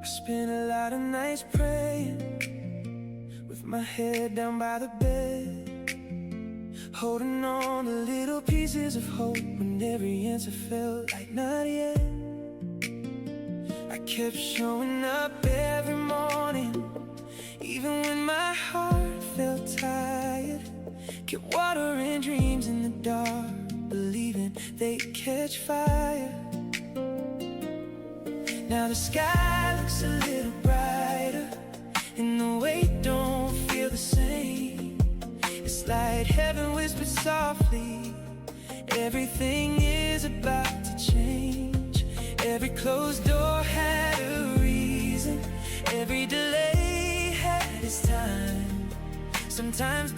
I spent a lot of nights praying, with my head down by the bed, holding on to little pieces of hope when every answer felt like not yet. I kept showing up every morning, even when my heart felt tired. Kept watering dreams in the dark, believing they'd catch fire. Now the sky looks a little brighter, and the weight don't feel the same. It's like heaven whispered softly, everything is about to change. Every closed door had a reason, every delay had its time. Sometimes